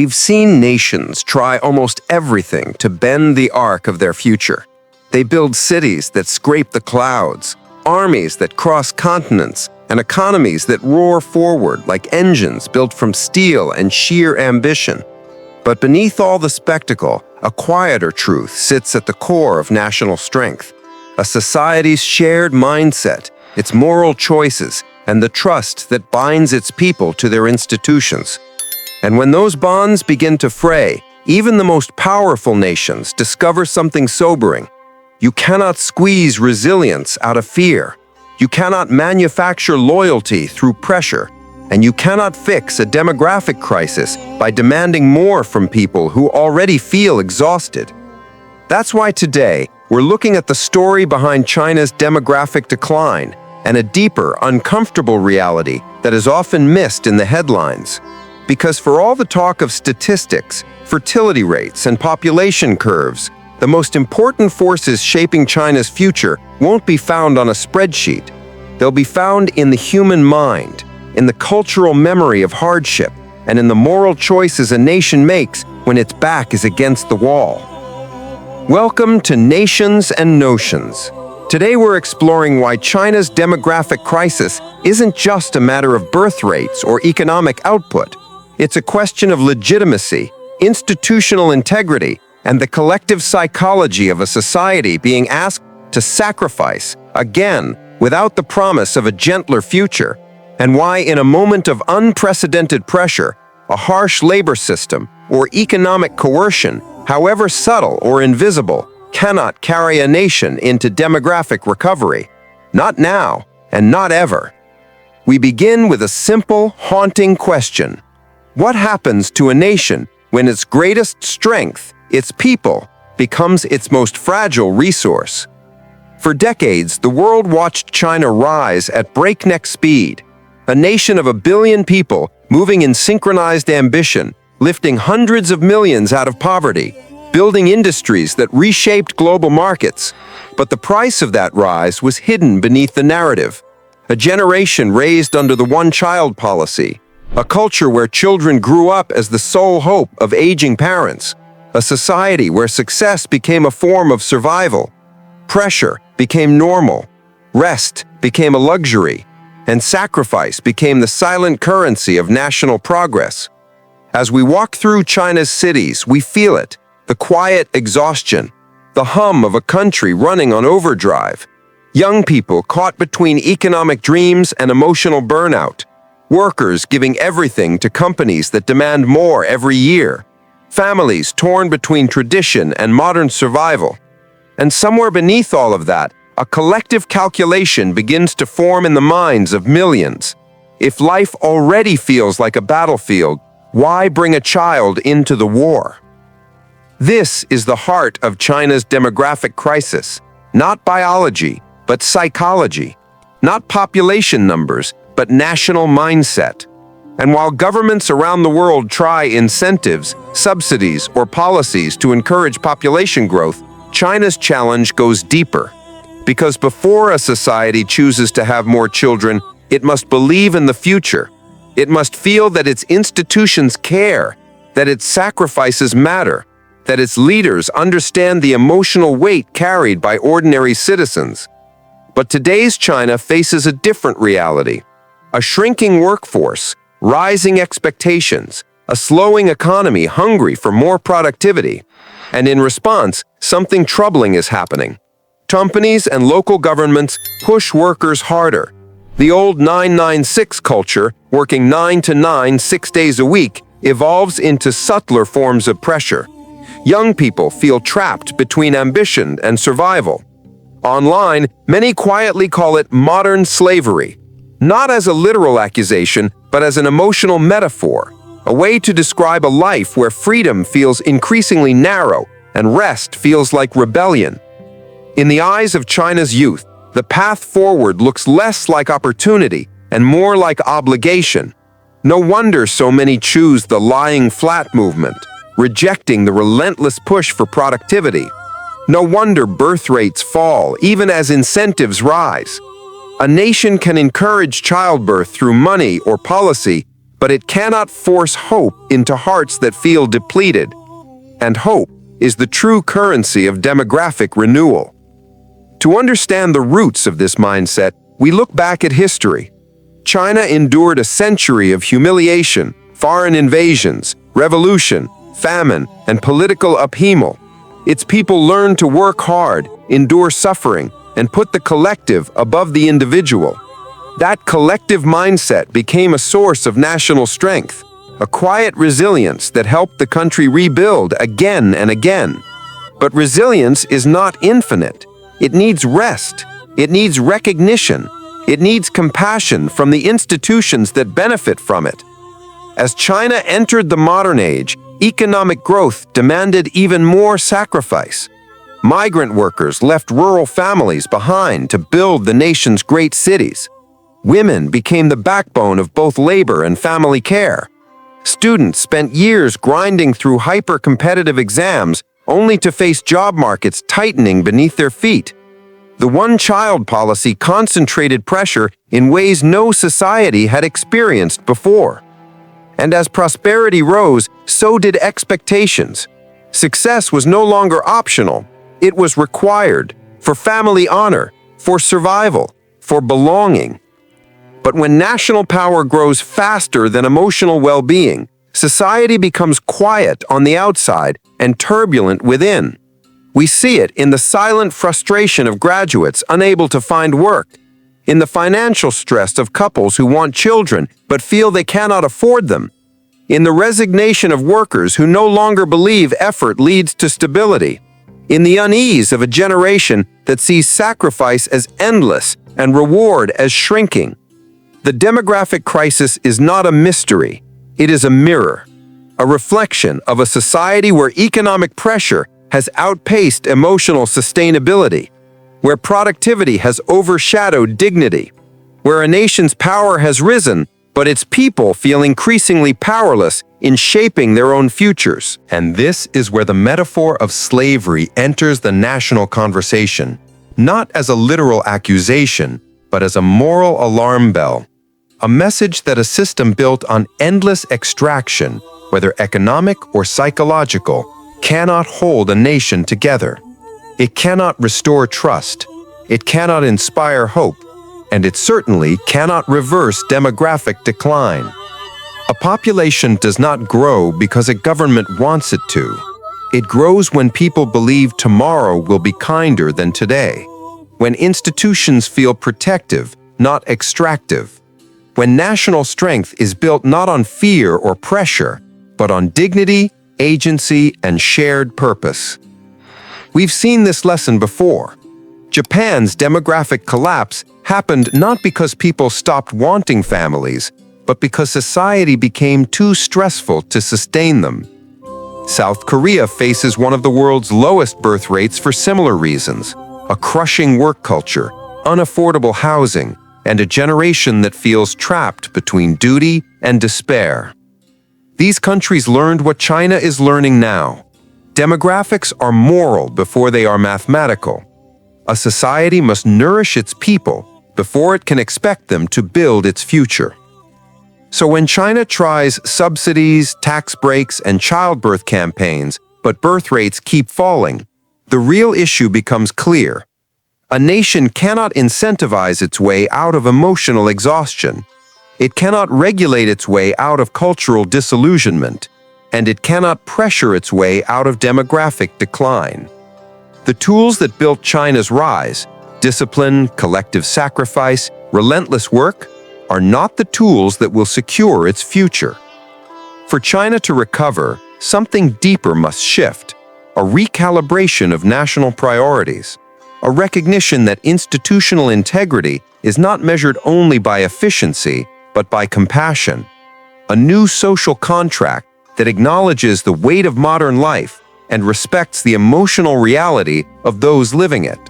We've seen nations try almost everything to bend the arc of their future. They build cities that scrape the clouds, armies that cross continents, and economies that roar forward like engines built from steel and sheer ambition. But beneath all the spectacle, a quieter truth sits at the core of national strength. A society's shared mindset, its moral choices, and the trust that binds its people to their institutions. And when those bonds begin to fray, even the most powerful nations discover something sobering. You cannot squeeze resilience out of fear. You cannot manufacture loyalty through pressure. And you cannot fix a demographic crisis by demanding more from people who already feel exhausted. That's why today, we're looking at the story behind China's demographic decline and a deeper, uncomfortable reality that is often missed in the headlines. Because for all the talk of statistics, fertility rates, and population curves, the most important forces shaping China's future won't be found on a spreadsheet. They'll be found in the human mind, in the cultural memory of hardship, and in the moral choices a nation makes when its back is against the wall. Welcome to Nations and Notions. Today we're exploring why China's demographic crisis isn't just a matter of birth rates or economic output. It's a question of legitimacy, institutional integrity, and the collective psychology of a society being asked to sacrifice, again, without the promise of a gentler future, and why in a moment of unprecedented pressure, a harsh labor system, or economic coercion, however subtle or invisible, cannot carry a nation into demographic recovery. Not now, and not ever. We begin with a simple, haunting question. What happens to a nation when its greatest strength, its people, becomes its most fragile resource? For decades, the world watched China rise at breakneck speed, a nation of 1 billion people moving in synchronized ambition, lifting hundreds of millions out of poverty, building industries that reshaped global markets. But the price of that rise was hidden beneath the narrative. A generation raised under the one-child policy, a culture where children grew up as the sole hope of aging parents, a society where success became a form of survival, pressure became normal, rest became a luxury, and sacrifice became the silent currency of national progress. As we walk through China's cities, we feel it, the quiet exhaustion, the hum of a country running on overdrive, young people caught between economic dreams and emotional burnout, workers giving everything to companies that demand more every year, families torn between tradition and modern survival. And somewhere beneath all of that, a collective calculation begins to form in the minds of millions. If life already feels like a battlefield, why bring a child into the war? This is the heart of China's demographic crisis. Not biology, but psychology. Not population numbers, but national mindset. And while governments around the world try incentives, subsidies, or policies to encourage population growth, China's challenge goes deeper. Because before a society chooses to have more children, it must believe in the future. It must feel that its institutions care, that its sacrifices matter, that its leaders understand the emotional weight carried by ordinary citizens. But today's China faces a different reality. A shrinking workforce, rising expectations, a slowing economy hungry for more productivity. And in response, something troubling is happening. Companies and local governments push workers harder. The old 996 culture, working 9 to 9, 6 days a week, evolves into subtler forms of pressure. Young people feel trapped between ambition and survival. Online, many quietly call it modern slavery. Not as a literal accusation, but as an emotional metaphor, a way to describe a life where freedom feels increasingly narrow and rest feels like rebellion. In the eyes of China's youth, the path forward looks less like opportunity and more like obligation. No wonder so many choose the lying flat movement, rejecting the relentless push for productivity. No wonder birth rates fall even as incentives rise. A nation can encourage childbirth through money or policy, but it cannot force hope into hearts that feel depleted. And hope is the true currency of demographic renewal. To understand the roots of this mindset, we look back at history. China endured a century of humiliation, foreign invasions, revolution, famine, and political upheaval. Its people learned to work hard, endure suffering, and put the collective above the individual. That collective mindset became a source of national strength, a quiet resilience that helped the country rebuild again and again. But resilience is not infinite. It needs rest. It needs recognition. It needs compassion from the institutions that benefit from it. As China entered the modern age, economic growth demanded even more sacrifice. Migrant workers left rural families behind to build the nation's great cities. Women became the backbone of both labor and family care. Students spent years grinding through hyper-competitive exams only to face job markets tightening beneath their feet. The one-child policy concentrated pressure in ways no society had experienced before. And as prosperity rose, so did expectations. Success was no longer optional. It was required for family honor, for survival, for belonging. But when national power grows faster than emotional well-being, society becomes quiet on the outside and turbulent within. We see it in the silent frustration of graduates unable to find work, in the financial stress of couples who want children but feel they cannot afford them, in the resignation of workers who no longer believe effort leads to stability, in the unease of a generation that sees sacrifice as endless and reward as shrinking. The demographic crisis is not a mystery. It is a mirror, a reflection of a society where economic pressure has outpaced emotional sustainability, where productivity has overshadowed dignity, where a nation's power has risen, but its people feel increasingly powerless in shaping their own futures. And this is where the metaphor of slavery enters the national conversation, not as a literal accusation, but as a moral alarm bell. A message that a system built on endless extraction, whether economic or psychological, cannot hold a nation together. It cannot restore trust. It cannot inspire hope. And it certainly cannot reverse demographic decline. A population does not grow because a government wants it to. It grows when people believe tomorrow will be kinder than today. When institutions feel protective, not extractive. When national strength is built not on fear or pressure, but on dignity, agency, and shared purpose. We've seen this lesson before. Japan's demographic collapse happened not because people stopped wanting families, but because society became too stressful to sustain them. South Korea faces one of the world's lowest birth rates for similar reasons: a crushing work culture, unaffordable housing, and a generation that feels trapped between duty and despair. These countries learned what China is learning now. Demographics are moral before they are mathematical. A society must nourish its people before it can expect them to build its future. So when China tries subsidies, tax breaks, and childbirth campaigns, but birth rates keep falling, the real issue becomes clear. A nation cannot incentivize its way out of emotional exhaustion. It cannot regulate its way out of cultural disillusionment, and it cannot pressure its way out of demographic decline. The tools that built China's rise, discipline, collective sacrifice, relentless work, are not the tools that will secure its future. For China to recover, something deeper must shift, a recalibration of national priorities, a recognition that institutional integrity is not measured only by efficiency, but by compassion, a new social contract that acknowledges the weight of modern life and respects the emotional reality of those living it.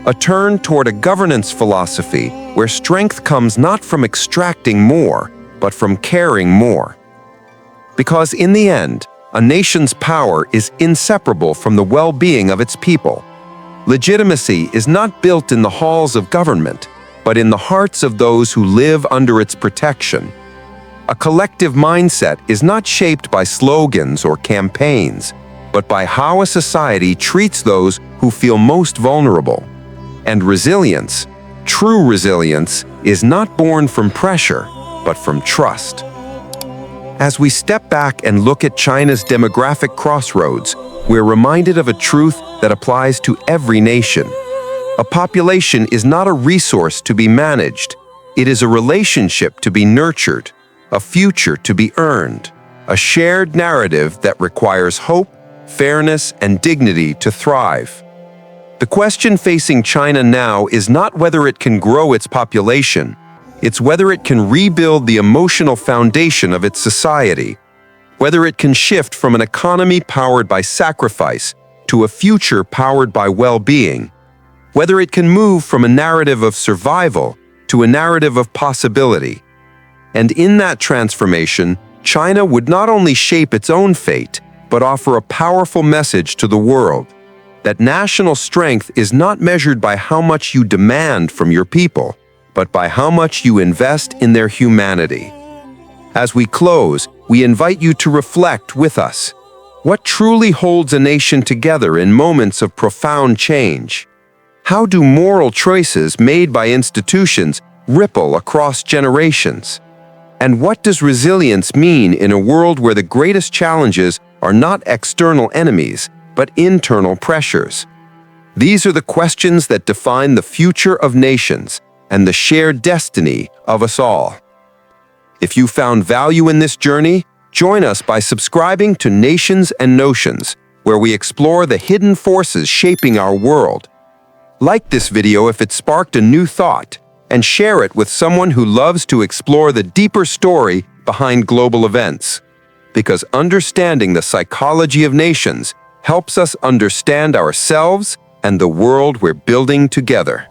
A turn toward a governance philosophy where strength comes not from extracting more, but from caring more. Because in the end, a nation's power is inseparable from the well-being of its people. Legitimacy is not built in the halls of government, but in the hearts of those who live under its protection. A collective mindset is not shaped by slogans or campaigns, but by how a society treats those who feel most vulnerable. And resilience, true resilience, is not born from pressure, but from trust. As we step back and look at China's demographic crossroads, we're reminded of a truth that applies to every nation. A population is not a resource to be managed. It is a relationship to be nurtured, a future to be earned, a shared narrative that requires hope, fairness, and dignity to thrive. The question facing China now is not whether it can grow its population, it's whether it can rebuild the emotional foundation of its society, whether it can shift from an economy powered by sacrifice to a future powered by well-being, whether it can move from a narrative of survival to a narrative of possibility. And in that transformation, China would not only shape its own fate, but offer a powerful message to the world that national strength is not measured by how much you demand from your people, but by how much you invest in their humanity. As we close, we invite you to reflect with us. What truly holds a nation together in moments of profound change? How do moral choices made by institutions ripple across generations? And what does resilience mean in a world where the greatest challenges are not external enemies, but internal pressures? These are the questions that define the future of nations and the shared destiny of us all. If you found value in this journey, join us by subscribing to Nations and Notions, where we explore the hidden forces shaping our world. Like this video if it sparked a new thought, and share it with someone who loves to explore the deeper story behind global events. Because understanding the psychology of nations helps us understand ourselves and the world we're building together.